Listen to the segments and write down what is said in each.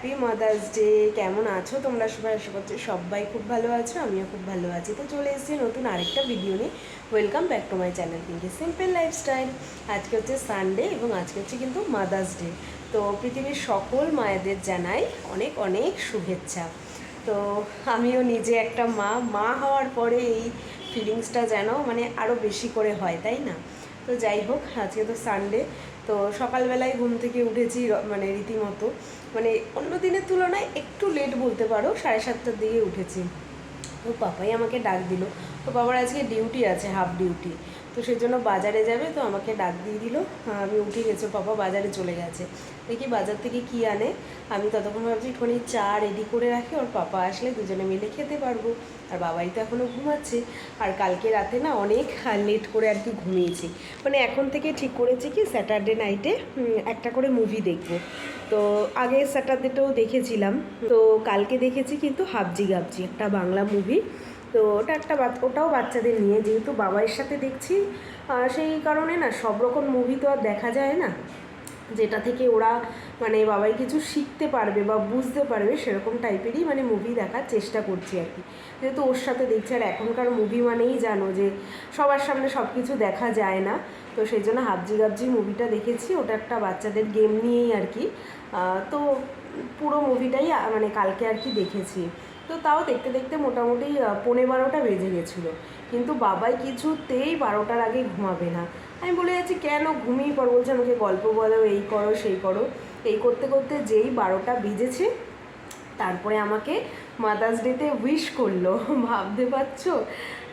Happy mother's day. কেমন আছো তোমরা সবাই? আশা করছি সবাই খুব ভালো আছো, আমিও খুব ভালো আছি। তো চলে এসেছি নতুন আরেকটা ভিডিও নিয়ে। Welcome back to my channel Pinky simple lifestyle. আজকে হচ্ছে সানডে এবং আজকে হচ্ছে কিন্তু মাদার্স ডে। তো পৃথিবীর সকল মায়েদের জানাই অনেক অনেক শুভেচ্ছা। তো আমিও নিজে একটা মা হওয়ার পরে এই ফিলিংসটা যেন মানে আরও বেশি করে হয়, তাই না? তো যাই হোক, আজকে তো সানডে। তো সকালবেলায় ঘুম থেকে উঠেছি মানে রীতিমতো, মানে অন্য দিনের তুলনায় একটু লেট বলতে পারো, 7:30টার দিকে উঠেছি। তো পাপাই আমাকে ডাক দিল। তো বাবার আজকে ডিউটি আছে, হাফ ডিউটি। তো সেই জন্য বাজারে যাবে, তো আমাকে ডাক দিয়ে দিল। আমি উঠে গেছি, পাপা বাজারে চলে গেছে। দেখি বাজার থেকে কি আনে। আমি ততক্ষণ ভাবছি একটুখানি চা রেডি করে রাখি, ওর পাপা আসলে দুজনে মিলে খেতে পারবো। আর বাবাই তো এখনও ঘুমাচ্ছে। আর কালকে রাতে না অনেক লেট করে আর কি ঘুমিয়েছি। মানে এখন থেকে ঠিক করেছি কি স্যাটারডে নাইটে একটা করে মুভি দেখবো। তো আগে স্যাটারডেটাও দেখেছিলাম, তো কালকে দেখেছি কিন্তু হাবজি গাবজি একটা বাংলা মুভি। তো ওটাও বাচ্চাদের নিয়ে, যেহেতু বাবার সাথে দেখছি সেই কারণে না সব রকম মুভি তো আর দেখা যায় না, যেটা থেকে ওরা মানে বাবাই কিছু শিখতে পারবে বা বুঝতে পারবে সেরকম টাইপেরই মানে মুভি দেখার চেষ্টা করছি আর কি। যেহেতু ওর সাথে দেখছি, আর এখনকার মুভি মানেই জানো যে সবার সামনে সব কিছু দেখা যায় না। তো সেই জন্য হাবজি গাবজি মুভিটা দেখেছি, ওটা একটা বাচ্চাদের গেম নিয়েই আর কি। তো পুরো মুভিটাই মানে কালকে আর কি দেখেছি। তো তাও দেখতে দেখতে মোটামুটি 11:30 বেজে গেছিলো। কিন্তু বাবাই কিছুতেই 12টার আগে ঘুমাবে না। আমি বলে যাচ্ছি কেন, ঘুমিয়ে পড়, বলছে আমাকে গল্প বলো, এই করো সেই করো। এই করতে করতে যেই 12টা বেজেছে, তারপরে আমাকে মাদার্স ডেতে উইশ করলো। ভাবতে পারছো?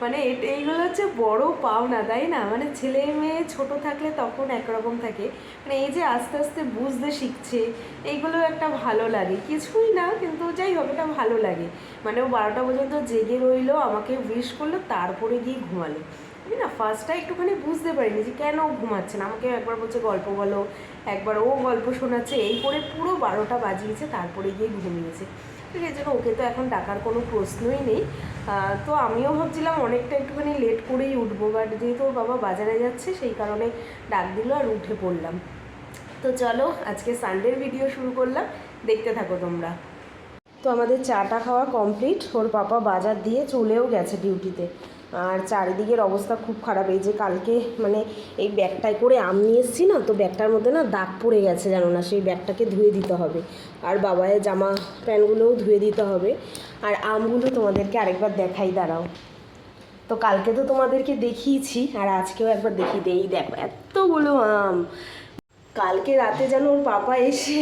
মানে এইগুলো হচ্ছে বড় পাওনা, তাই না? মানে ছেলে মেয়ে ছোট থাকলে তখন একরকম থাকে, মানে এই যে আস্তে আস্তে বুঝতে শিখছে, এইগুলো একটা ভালো লাগে। কিছুই না, কিন্তু যাই হোক এটা ভালো লাগে। মানে ও 12টা পর্যন্ত জেগে রইলো, আমাকে উইশ করলো, তারপরে গিয়ে ঘুমালো। আমি না ফার্স্টটা একটুখানি বুঝতে পারিনি যে কেন ঘুমাচ্ছে না। আমাকে একবার বলছে গল্প বলো, একবার ও গল্প শোনাচ্ছে, এই করে পুরো 12টা বাজিয়েছে, তারপরে গিয়ে ঘুমিয়েছে। ঠিক আছে, জন্য ওকে তো এখন ডাকার কোনো প্রশ্নই নেই। তো আমিও ভাবছিলাম অনেকটা একটুখানি লেট করেই উঠবো, বাট যেহেতু ওর বাবা বাজারে যাচ্ছে সেই কারণে ডাক দিল আর উঠে পড়লাম। তো চলো আজকে সানডের ভিডিও শুরু করলাম, দেখতে থাকো তোমরা। তো আমাদের চাটা খাওয়া কমপ্লিট, ওর পাপা বাজার দিয়ে চলেও গেছে ডিউটিতে। আর চারিদিকের অবস্থা খুব খারাপ। এই যে কালকে মানে এই ব্যাগটায় করে আম নিয়ে এসেছি না, তো ব্যাগটার মধ্যে না দাগ পড়ে গেছে জানো না, সেই ব্যাগটাকে ধুয়ে দিতে হবে। আর বাবায়ের জামা প্যান্টগুলোও ধুয়ে দিতে হবে। আর আমগুলো তোমাদেরকে আরেকবার দেখাই, দাঁড়াও। তো কালকে তো তোমাদেরকে দেখিয়েছি, আর আজকেও একবার দেখিয়ে দিই। দেখো এতগুলো আম। কালকে রাতে যেন ওর পাপা এসে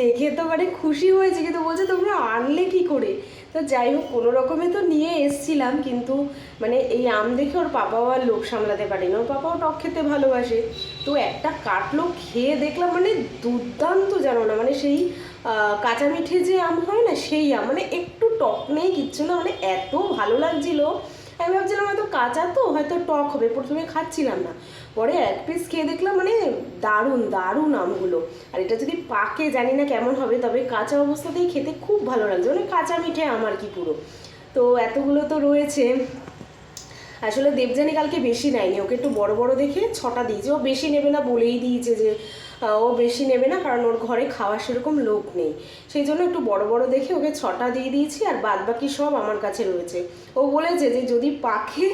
দেখে তো মানে খুশি হয়েছে, কিন্তু বলছে তোমরা আনলে কি করে। তো যাই হোক, কোনো রকমে তো নিয়ে এসছিলাম, কিন্তু মানে এই আম দেখে ওর পাপাও আর লোভ সামলাতে পারেনি। ওর পাপাও টক খেতে ভালোবাসে। তো একটা কাটলো, খেয়ে দেখলাম মানে দুর্দান্ত, জানো না, মানে সেই কাঁচা মিঠে যে আম হয় না, সেই আম, মানে একটু টক নেই, কিচ্ছু না, মানে এত ভালো লাগছিল। আমি ভাবছিলাম হয়তো কাঁচা তো হয়তো টক হবে, প্রথমে খাচ্ছিলাম না, পরে এক পিস খেয়ে দেখলাম মানে দারুণ দারুণ আমগুলো। আর এটা যদি পাকে জানি না কেমন হবে, তবে কাঁচা অবস্থাতেই খেতে খুব ভালো লাগছে, মানে কাঁচা মিঠে আম আর কি পুরো। তো এতগুলো তো রয়েছে। আসলে দেবযানী কালকে বেশি নেয়নি, ওকে একটু বড় বড় দেখে 6টা দিয়েছে। ও বেশি নেবে না বলেই দিয়েছে যে ও বেশি নেবে না, কারণ ওর ঘরে খাওয়ার সেরকম লোক নেই। সেই জন্য একটু বড় বড় দেখে ওকে 6টা দিয়ে দিয়েছি, আর বাদ বাকি সব আমার কাছে রয়েছে। ও বলেছে যে যদি পাকে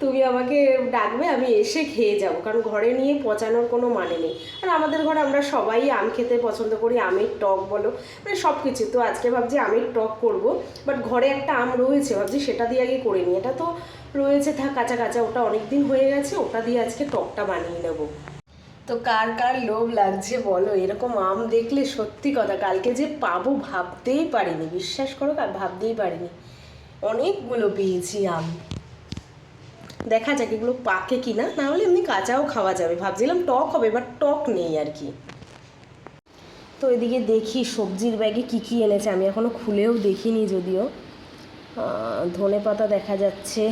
তুমি আমাকে ডাকবে, আমি এসে খেয়ে যাব, কারণ ঘরে নিয়ে পচানোর কোনো মানে নেই। আর আমাদের ঘরে আমরা সবাই আম খেতে পছন্দ করি, আমের টক বলো, মানে সব কিছু। তো আজকে ভাবছি আমের টক করব, বাট ঘরে একটা আম রয়েছে, ভাবছি সেটা দিয়ে আগে করে নিই। এটা তো রয়েছে থাক কাঁচা কাঁচা, ওটা অনেক দিন হয়ে গেছে, ওটা দিয়ে আজকে টকটা বানিয়ে নেব। তো কার কার লোভ লাগছে বলো, এরকম আম দেখলে? সত্যি কথা, কালকে যে পাবো ভাবতেই পারিনি, বিশ্বাস করো, আর ভাবতেই পারিনি। অনেকগুলো পেয়েছি আম। দেখা যাক এগুলো পাকে কিনা, না হলে এমনি কাঁচাও খাওয়া যাবে। ভাবছিলাম টক হবে, বাট টক নেই আর কি। তো এদিকে দেখি সবজির ব্যাগে কি কি এনেছে, আমি এখনও খুলেও দেখিনি যদিও। ধনে পাতা দেখা যাচ্ছে,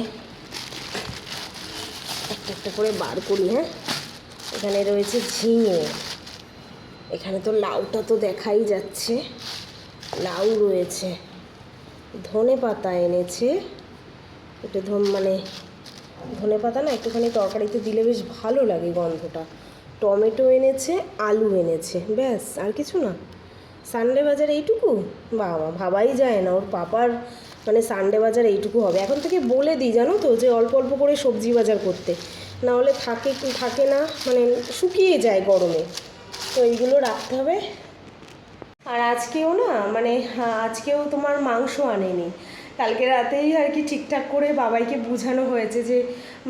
একটা একটা করে বার করি। হ্যাঁ, এখানে রয়েছে ঝিঙে, এখানে তো লাউটা তো দেখাই যাচ্ছে, লাউ রয়েছে, ধনে পাতা এনেছে। একটু মানে ধনে পাতা না একটুখানি তরকারিতে দিলে বেশ ভালো লাগে গন্ধটা। টমেটো এনেছে, আলু এনেছে, ব্যাস আর কিছু না। সানডে বাজার এইটুকু? বাবা, ভাবাই যায় না ওর পাপার মানে সানডে বাজার এইটুকু হবে। এখন থেকে বলে দিই জানো তো, যে অল্প অল্প করে সবজি বাজার করতে, না হলে থাকে না, মানে শুকিয়ে যায় গরমে। তো এইগুলো রাখতে হবে। আর আজকেও না মানে আজকেও তোমার মাংস আনেনি। কালকে রাতেই আর কি ঠিকঠাক করে বাবাইকে বোঝানো হয়েছে যে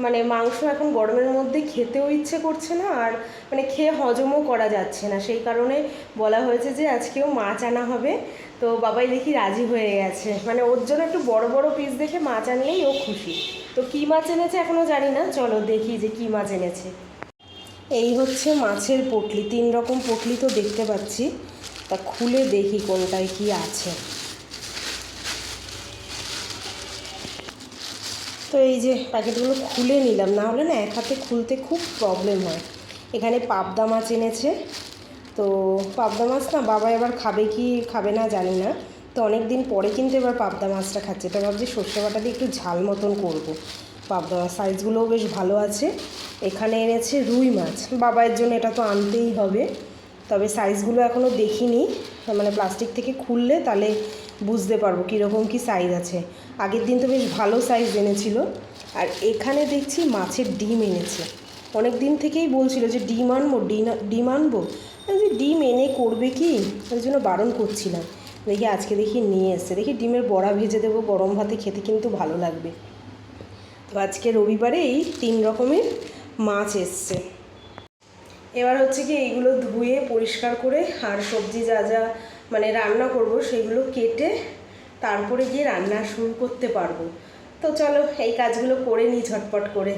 মানে মাংস এখন গরমের মধ্যে খেতেও ইচ্ছে করছে না, আর মানে খেয়ে হজমও করা যাচ্ছে না, সেই কারণে বলা হয়েছে যে আজকেও মাছ আনা হবে। তো বাবাই দেখি রাজি হয়ে গেছে, মানে ওর জন্য একটু বড় বড় পিস দেখে মাছ আনলেই ও খুশি। তো কী মাছ এনেছে এখনও জানি না, চলো দেখি যে কী মাছ এনেছে। এই হচ্ছে মাছের পটলি, 3 রকম পটলি তো দেখতে পাচ্ছি, তা খুলে দেখি কোনটায় কি আছে। তো এই যে প্যাকেটগুলো খুলে নিলাম, না হলে না এক হাতে খুলতে খুব প্রবলেম হয়। এখানে পাবদা মাছ এনেছে। তো পাবদা মাছ না বাবা এবার খাবে কি খাবে না জানি না, তো অনেক দিন পরে কিন্তু এবার পাবদা মাছটা খাচ্ছে। তো ভাবছি সর্ষে বাটা দিয়ে একটু ঝাল মতন করবো। পাবদা মাছ সাইজগুলোও বেশ ভালো আছে। এখানে এনেছে রুই মাছ, বাবার জন্য এটা তো আনতেই হবে, তবে সাইজগুলো এখনও দেখিনি, মানে প্লাস্টিক থেকে খুললে তাহলে বুঝতে পারবো কীরকম কী সাইজ আছে। আগের দিন তো বেশ ভালো সাইজ এনেছিল। আর এখানে দেখছি মাছের ডিম এনেছে, অনেক দিন থেকেই বলছিল যে ডিম আনবো, ডিম আনবো, যে ডিম এনে করবে কি, ওই জন্য বারণ করছিলাম। দেখি আজকে দেখি নিয়ে এসছে, দেখি ডিমের বড়া ভেজে দেবো, গরম ভাতে খেতে কিন্তু ভালো লাগবে। তো আজকে রবিবারে এই 3 রকমের মাছ এসছে। এবার হচ্ছে কি এইগুলো ধুয়ে পরিষ্কার করে আর সবজি যা যা মানে রান্না করব সেগুলো কেটে তারপরে গিয়ে রান্না শুরু করতে পারবো। তো চলো এই কাজগুলো করে নিই ঝটপট করে।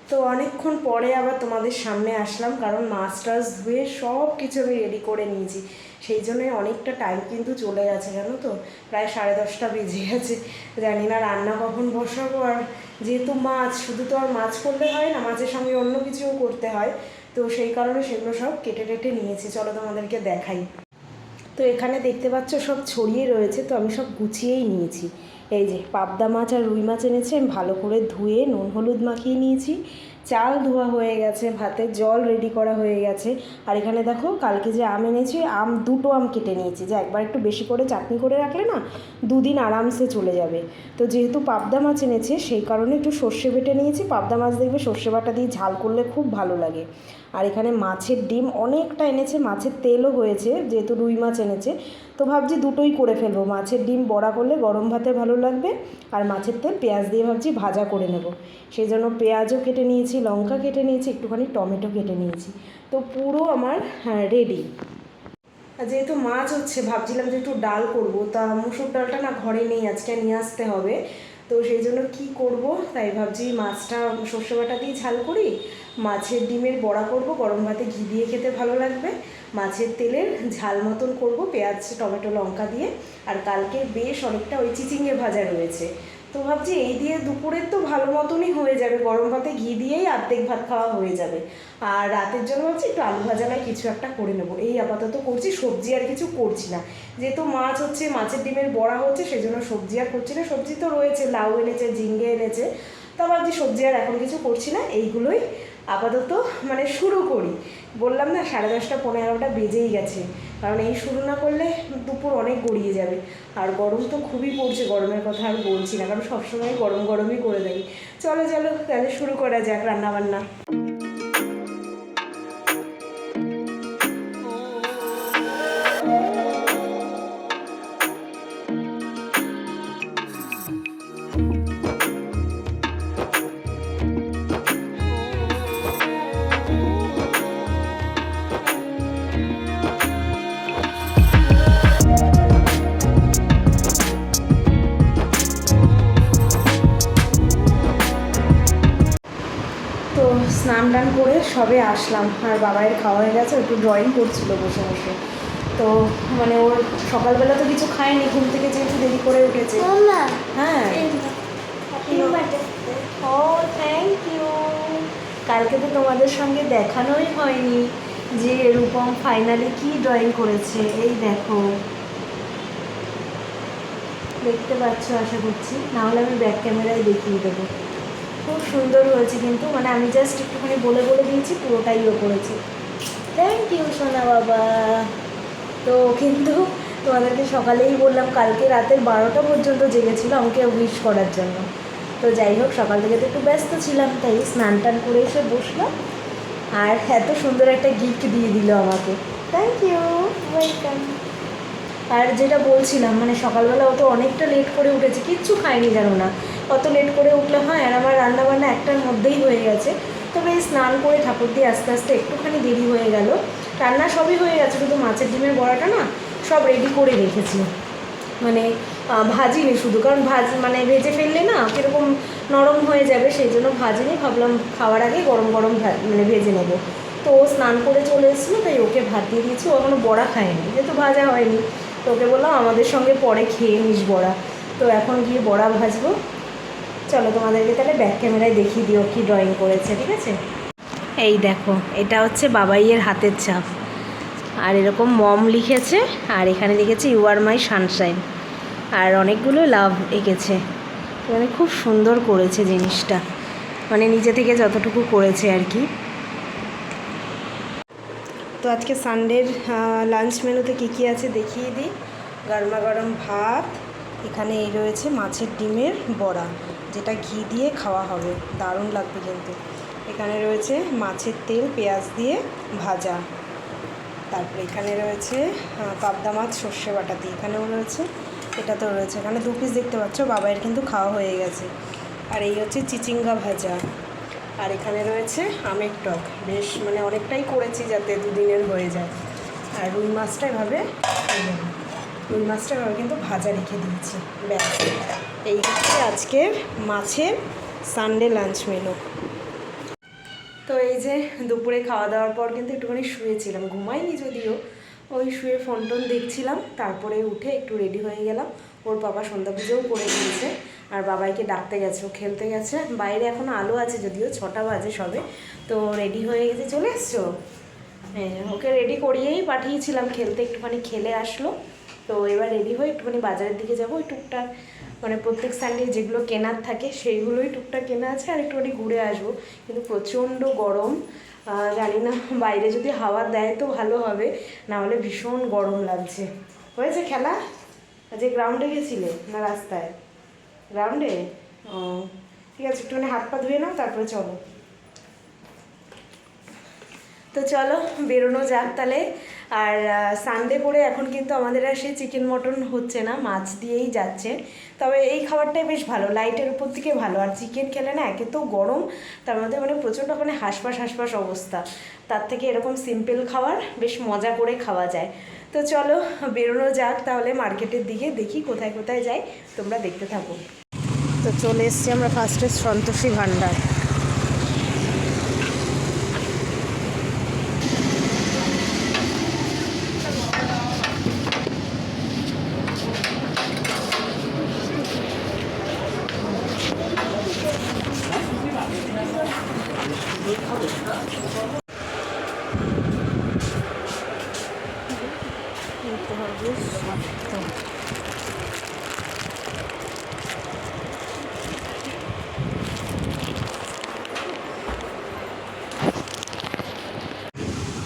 তো অনেকক্ষণ পরে আবার তোমাদের সামনে আসলাম, কারণ মাছ টাছ ধুয়ে সব কিছু আমি রেডি করে নিয়েছি, সেই জন্যই অনেকটা টাইম কিন্তু চলে গেছে জানো তো, প্রায় 10:30 বেজে গেছে। জানি না রান্না কখন বসাবো, আর যেহেতু মাছ, শুধু তো আর মাছ করলে হয় না, মাছের সঙ্গে অন্য কিছুও করতে হয়, তো সেই কারণে সেগুলো সব কেটে টেটে নিয়েছি। চলো তোমাদেরকে দেখাই। তো এখানে দেখতে পাচ্ছ সব ছড়িয়ে রয়েছে, তো আমি সব গুছিয়েই নিয়েছি। এই যে পাবদা মাছ আর রুই মাছ এনেছে, আমি ভালো করে ধুয়ে নুন হলুদ মাখিয়ে নিয়েছি। চাল ধোয়া হয়ে গেছে, ভাতের জল রেডি করা হয়ে গেছে। আর এখানে দেখো কালকে যে আম এনেছি, দুটো আম কেটে নিয়েছি, যে একবার একটু বেশি করে চাটনি করে রাখলে না 2 দিন আরামসে চলে যাবে। তো যেহেতু পাবদা মাছ এনেছে সেই কারণে একটু সর্ষে বেটে নিয়েছি। পাবদা মাছ দেখবে সর্ষে বাটা দিয়ে ঝাল করলে খুব ভালো লাগে। আর এখানে মাছের ডিম অনেকটা এনেছে, মাছের তেলও হয়েছে, যেহেতু রুই মাছ এনেছে। তো ভাবছি দুটোই করে ফেলবো, মাছের ডিম বড়া করলে গরম ভাতে ভালো লাগবে, আর মাছের তেল পেঁয়াজ দিয়ে ভাবছি ভাজা করে নেব। সেই জন্য পেঁয়াজও কেটে নিয়েছি, লঙ্কা কেটে নিয়েছি, একটুখানি টমেটো কেটে নিয়েছি। তো পুরো আমার রেডি। যেহেতু মাছ হচ্ছে ভাবছিলাম যে একটু ডাল করব, তা মুসুর ডালটা না ঘরে নেই, আজকে নিয়ে আসতে হবে। তো সেই জন্য কী করব, তাই ভাবছি মাছটা সর্ষে বাটা দিয়ে ঝাল করি, মাছের ডিমের বড়া করব, গরম ভাতে ঘি দিয়ে খেতে ভালো লাগবে, মাছের তেলের ঝাল মতন করব পেঁয়াজ টমেটো লঙ্কা দিয়ে। আর কালকে বেশ অনেকটা ওই চিচিঙ্গে ভাজা রয়েছে, তো ভাবছি এই দিয়ে দুপুরের তো ভালো মতনই হয়ে যাবে, গরম ভাতে ঘি দিয়েই অর্ধেক ভাত খাওয়া হয়ে যাবে। আর রাতের জন্য ভাবছি একটু আলু ভাজা নয় কিছু একটা করে নেবো, এই আপাতত করছি, সবজি আর কিছু করছি না। যেহেতু মাছ হচ্ছে, মাছের ডিমের বড়া হচ্ছে, সেই জন্য সবজি আর করছি না। সবজি তো রয়েছে, লাউ এনেছে, ঝিঙ্গে এনেছে, তা ভাবছি সবজি আর এখন কিছু করছি না, এইগুলোই আপাতত মানে শুরু করি। বললাম না 10:30 11টা বেজেই গেছে, কারণ এই শুরু না করলে দুপুর অনেক গড়িয়ে যাবে। আর গরম তো খুবই পড়ছে, গরমের কথা আর বলছি না, কারণ সবসময় গরম গরমই করে দেয়। চলো চলো তাহলে শুরু করা যাক রান্নাবান্না। তো স্নান টান করে সবে আসলাম, আর বাবাইয়ের খাওয়া হয়ে গেছে, একটু ড্রয়িং করছিল বসে বসে। তো মানে ওর সকালবেলা তো কিছু খায়নি, ঘুম থেকে যেহেতু দেরি করে উঠেছে। হ্যাঁ, ও থ্যাংক ইউ। কালকে তো তোমাদের সঙ্গে দেখানোই হয়নি যে রূপম ফাইনালি কি ড্রয়িং করেছে। এই দেখো, দেখতে পাচ্ছ আশা করছি, নাহলে আমি ব্যাক ক্যামেরায় দেখিয়ে দেবো। খুব সুন্দর হয়েছে কিন্তু, মানে আমি জাস্ট একটুখানি বলে বলে দিয়েছি, পুরোটাই ও করেছে। থ্যাংক ইউ সোনা বাবা। তো কিন্তু তোমাদেরকে সকালেই বললাম, কালকে রাতের 12টা পর্যন্ত জেগেছিল আমাকে উইশ করার জন্য। তো যাই হোক, সকাল থেকে তো একটু ব্যস্ত ছিলাম, তাই স্নান টান করে এসে বসলাম। আর এত সুন্দর একটা গিফট দিয়ে দিল আমাকে। Thank you, welcome. আর যেটা বলছিলাম, মানে সকালবেলা ও তো অনেকটা লেট করে উঠেছে, কিচ্ছু খায়নি জানো না। অত লেট করে উঠলে হয়, আর আমার রান্নাবান্না একটার মধ্যেই হয়ে গেছে। তবে এই স্নান করে ঠাকুর দিয়ে আস্তে আস্তে একটুখানি দেরি হয়ে গেল। রান্না সবই হয়ে গেছে, শুধু মাছের ডিমের বড়াটা না সব রেডি করে রেখেছি। মানে ভাজিনি শুধু, কারণ মানে ভেজে ফেললে না কীরকম নরম হয়ে যাবে, সেই জন্য ভাজিনি, ভাবলাম খাওয়ার আগে গরম গরম মানে ভেজে নেবো। তো ও স্নান করে চলে এসেছিলো, তাই ওকে ভাত দিয়ে দিয়েছি। ও এখনও বড়া খায়নি, যেহেতু ভাজা হয়নি। তো ওকে বললাম আমাদের সঙ্গে পরে খেয়ে নিস বড়া। তো এখন গিয়ে বড়া ভাজবো। চলো তোমাদেরকে তাহলে ব্যাক ক্যামেরায় দেখিয়ে দিও কি ড্রয়িং করেছে, ঠিক আছে? এই দেখো, এটা হচ্ছে বাবাইয়ের হাতের ছাপ। আর এরকম মম লিখেছে, আর এখানে লিখেছে ইউ আর মাই সানশাইন, আর অনেকগুলো লাভ এঁকেছে। মানে খুব সুন্দর করেছে জিনিসটা, মানে নিজে থেকে যতটুকু করেছে আর কি। তো আজকে সানডের লাঞ্চ মেনুতে কী কী আছে দেখিয়ে দিই। গরমা গরম ভাত, এখানে এই রয়েছে মাছের ডিমের বড়া, যেটা ঘি দিয়ে খাওয়া হবে, দারুণ লাগবে কিন্তু। এখানে রয়েছে মাছের তেল পেঁয়াজ দিয়ে ভাজা। তারপরে এখানে রয়েছে পাবদা মাছ সর্ষে বাটা দিয়ে, এখানেও রয়েছে, এটাতেও রয়েছে। এখানে 2 পিস দেখতে পাচ্ছ, বাবাইয়ের কিন্তু খাওয়া হয়ে গেছে। আর এই হচ্ছে চিচিঙ্গা ভাজা। আর এখানে রয়েছে আমের টক, বেশ মানে অনেকটাই করেছি যাতে 2 দিনের হয়ে যায়। আর রুই মাছটা এভাবে কিন্তু ভাজা রেখে দিয়েছি। ব্যাস, এই হচ্ছে আজকের মাছের সানডে লাঞ্চ মেনু। তো এই যে দুপুরে খাওয়া দাওয়ার পর কিন্তু একটুখানি শুয়েছিলাম, ঘুমাইনি যদিও, ওই শুয়ে ফোন টোন দেখছিলাম। তারপরে উঠে একটু রেডি হয়ে গেলাম। ওর বাবা সন্ধ্যা পুজোও করে দিয়েছে, আর বাবাইকে ডাকতে গেছে, ও খেলতে গেছে। বাইরে এখনও আলো আছে যদিও, 6টা বাজে সবে। তো রেডি হয়ে গেছে, চলে এসছো? হ্যাঁ, ওকে রেডি করিয়েই পাঠিয়েছিলাম খেলতে, একটুখানি খেলে আসলো। তো এবার রেডি হয়ে একটুখানি বাজারের দিকে যাবো, ওই টুকটাক মানে প্রত্যেক সানডে যেগুলো কেনার থাকে সেইগুলোই টুকটাক কেনা আছে, আর একটুখানি ঘুরে আসবো। কিন্তু প্রচণ্ড গরম, জানি না বাইরে যদি হাওয়া দেয় তো ভালো হবে, না হলে ভীষণ গরম লাগছে। হয়েছে খেলা? যে গ্রাউন্ডে গেছিলে না রাস্তায়? গ্রাউন্ডে? ও ঠিক আছে, একটুখানি হাত পা ধুয়ে নাও, তারপরে চলো। তো চলো বেরোনো যাক তাহলে। আর সানডে করে এখন কিন্তু আমাদের আর সেই চিকেন মটন হচ্ছে না, মাছ দিয়েই যাচ্ছে। তবে এই খাবারটাই বেশ ভালো, লাইটের উপর থেকে ভালো। আর চিকেন খেলে না, একে তো গরম, তার মধ্যে মানে প্রচণ্ড মানে হাঁসফাঁস অবস্থা, তার থেকে এরকম সিম্পল খাবার বেশ মজা করে খাওয়া যায়। তো চলো বেরোনো যাক তাহলে মার্কেটের দিকে, দেখি কোথায় কোথায় যাই, তোমরা দেখতে থাকো। তো চলে এসছি আমরা ফার্স্টে সন্তোষী ভান্ডার।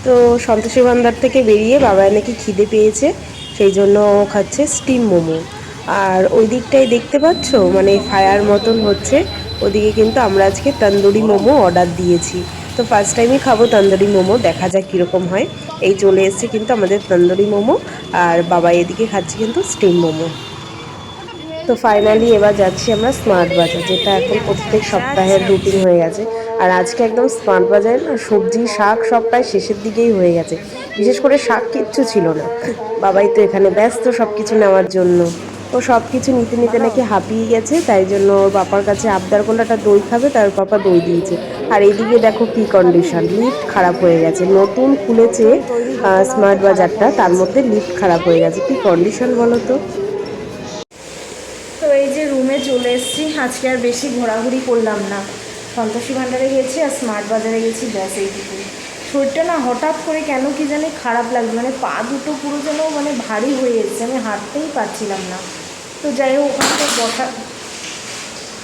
তো সন্তোষী ভান্ডার থেকে বেরিয়ে বাবার নাকি খিদে পেয়েছে, সেই জন্য খাচ্ছে স্টিম মোমো। আর ওই দিকটাই দেখতে পাচ্ছ মানে ফায়ার মতন হচ্ছে, ওদিকে কিন্তু আমরা আজকে তন্দুরি মোমো অর্ডার দিয়েছি। তো ফার্স্ট টাইমই খাবো তন্দুরি মোমো, দেখা যাক কীরকম হয়। এই চলে এসছে কিন্তু আমাদের তন্দুরি মোমো, আর বাবা এদিকে খাচ্ছে কিন্তু স্টিম মোমো। তো ফাইনালি এবার যাচ্ছি আমরা স্মার্ট বাজার, যেটা এখন প্রত্যেক সপ্তাহের রুটিন হয়ে গেছে। আর আজকে একদম স্মার্ট বাজারে না সবজি শাক সব প্রায় শেষের দিকেই হয়ে গেছে, বিশেষ করে শাক কিচ্ছু ছিল না। বাবাই তো এখানে ব্যস্ত সব কিছু নেওয়ার জন্য, ও সব কিছু নিতে নিতে নাকি হাঁপিয়ে গেছে, তাই জন্য ওর পাপার কাছে আবদার করলে একটা দই খাবে, তার পাপা দই দিয়েছে। আর এইদিকে দেখো কি কন্ডিশন, লিফট খারাপ হয়ে গেছে, নতুন খুলেছে স্মার্ট বাজারটা, তার মধ্যে লিফট খারাপ হয়ে গেছে, কি কন্ডিশন বলো তো। তো এই যে রুমে চলে এসেছি, আজকে আর বেশি ঘোরাঘুরি করলাম না, সন্তোষী ভান্ডারে গেছি আর স্মার্ট বাজারে গেছি, ব্যাস এইটুকু। শরীরটা না হঠাৎ করে কেন কি জানি খারাপ লাগছে, মানে পা দুটো পুরো যেন মানে ভারী হয়ে এসছে, আমি হাঁটতেই পারছিলাম না। তো যাই হোক,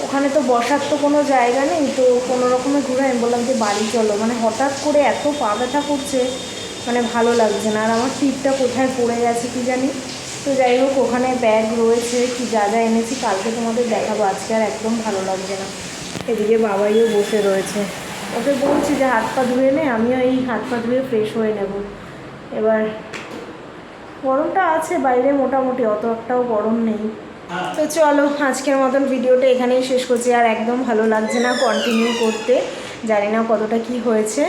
ওখানে তো বসার তো কোনো জায়গা নেই, তো কোনো রকমে ঘুরে আমি বললাম যে বাড়ি চলো, মানে হঠাৎ করে এত পা ব্যথা করছে, মানে ভালো লাগছে না। আর আমার টিপটা কোথায় পড়ে গেছে কি জানি। তো যাই হোক, ওখানে ব্যাগ রয়েছে, কি যা যা এনেছি কালকে তোমাদের দেখাবো। আজকে আর একদম ভালো লাগছে না। এদিকে বাবাইও বসে রয়েছে, ওকে বলছি যে হাত পা ধুয়ে নে, আমিও এই হাত পা ধুয়ে ফ্রেশ হয়ে নেব। এবার গরমটা আছে বাইরে মোটামুটি, অত একটাও গরম নেই। তো চলো আজকের মতন ভিডিওটা এখানেই শেষ করছি। আর একদম ভালো লাগছে না কন্টিনিউ করতে, জানি না কতটা কি হয়েছে।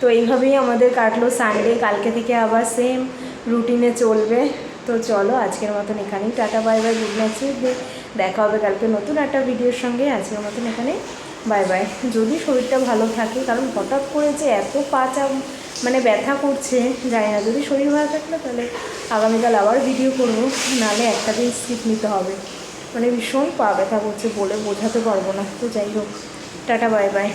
তো এইভাবেই আমাদের কাটলো সানডে। কালকে থেকে আবার সেম রুটিনে চলবে। তো চলো আজকের মতন এখানেই tata bye bye, good night, দেখা হবে কালকে নতুন একটা ভিডিওর সঙ্গে। আজকের মতন এখানে বাই বাই। যদি শরীরটা ভালো থাকে, কারণ হঠাৎ করে যে এত পা মানে ব্যথা করছে জানি না। যদি শরীর ভালো থাকলে তাহলে আগামীকাল আবার ভিডিও করবো, নাহলে একটা দিন স্কিপ নিতে হবে। মানে ভীষণ পা ব্যথা করছে, বলে বোঝাতে পারবো না। তো যাই হোক, টাটা বাই বাই।